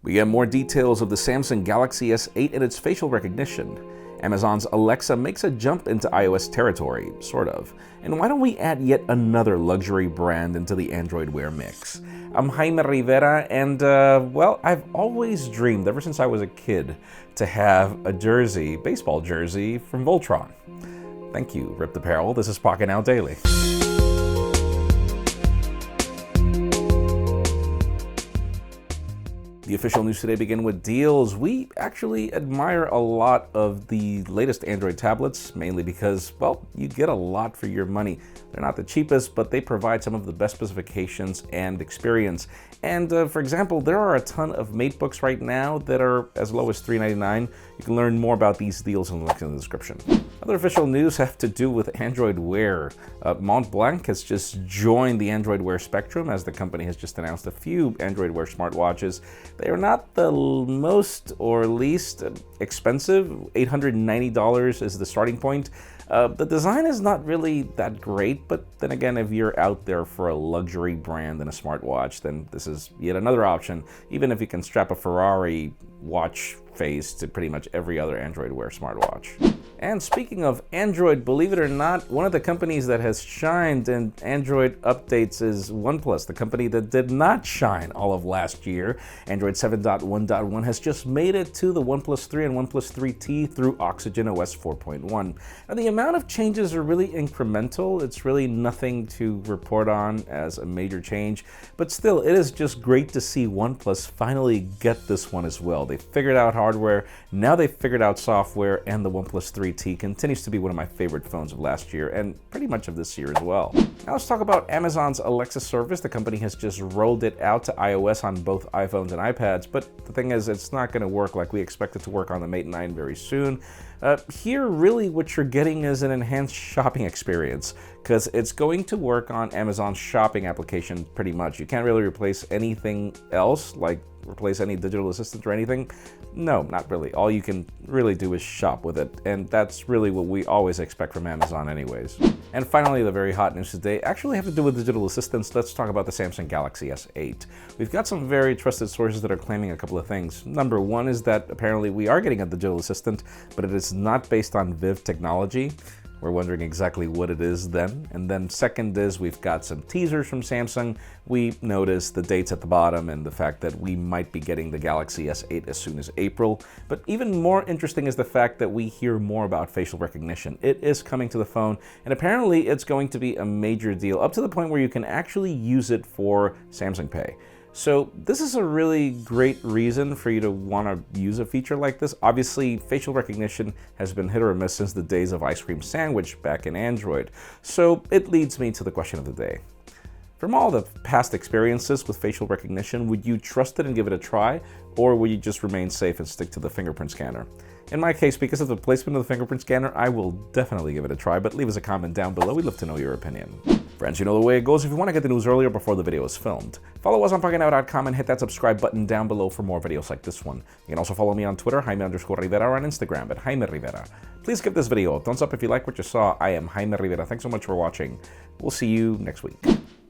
We get more details of the Samsung Galaxy S8 and its facial recognition. Amazon's Alexa makes a jump into iOS territory, sort of. And why don't we add yet another luxury brand into the Android Wear mix? I'm Jaime Rivera, and well, I've always dreamed, ever since I was a kid, to have a jersey, baseball jersey, from Voltron. Thank you, Ripped Apparel. This is Pocketnow Daily. The official news today begin with deals. We actually admire a lot of the latest Android tablets, mainly because, well, you get a lot for your money. They're not the cheapest, but they provide some of the best specifications and experience. And for example, there are a ton of MateBooks right now that are as low as $399. You can learn more about these deals in the link in the description. Other official news have to do with Android Wear. Montblanc has just joined the Android Wear spectrum, as the company has just announced a few Android Wear smartwatches. They are not the most or least expensive. $890 is the starting point. The design is not really that great, but then again, if you're out there for a luxury brand and a smartwatch, then this is yet another option, even if you can strap a Ferrari watch face to pretty much every other Android Wear smartwatch. And speaking of Android, believe it or not, one of the companies that has shined in Android updates is OnePlus, the company that did not shine all of last year. Android 7.1.1 has just made it to the OnePlus 3 and OnePlus 3T through OxygenOS 4.1. Now, the amount of changes are really incremental. It's really nothing to report on as a major change, but still, it is just great to see OnePlus finally get this one as well. They figured out hardware, now they've figured out software, and the OnePlus 3T continues to be one of my favorite phones of last year and pretty much of this year as well. Now let's talk about Amazon's Alexa service. The company has just rolled it out to iOS on both iPhones and iPads, but the thing is, it's not going to work like we expect it to work on the Mate 9 very soon. Here, really what you're getting is an enhanced shopping experience, because it's going to work on Amazon's shopping application pretty much. You can't really replace anything else, like replace any digital assistant or anything. No, not really. All you can really do is shop with it, and that's really what we always expect from Amazon anyways. And finally, the very hot news today actually have to do with digital assistants. Let's talk about the Samsung Galaxy S8. We've got some very trusted sources that are claiming a couple of things. Number one is that apparently we are getting a digital assistant, but it is not based on Viv technology. We're wondering exactly what it is then. And then second is we've got some teasers from Samsung. We noticed the dates at the bottom and the fact that we might be getting the Galaxy S8 as soon as April. But even more interesting is the fact that we hear more about facial recognition. It is coming to the phone, and apparently it's going to be a major deal, up to the point where you can actually use it for Samsung Pay. So this is a really great reason for you to want to use a feature like this. Obviously, facial recognition has been hit or miss since the days of Ice Cream Sandwich back in Android. So it leads me to the question of the day. From all the past experiences with facial recognition, would you trust it and give it a try, or would you just remain safe and stick to the fingerprint scanner? In my case, because of the placement of the fingerprint scanner, I will definitely give it a try, but leave us a comment down below. We'd love to know your opinion. Friends, you know the way it goes. If you want to get the news earlier before the video is filmed, follow us on Pocketnow.com and hit that subscribe button down below for more videos like this one. You can also follow me on Twitter, Jaime_Rivera, or on Instagram at Jaime Rivera. Please give this video a thumbs up if you like what you saw. I am Jaime Rivera. Thanks so much for watching. We'll see you next week.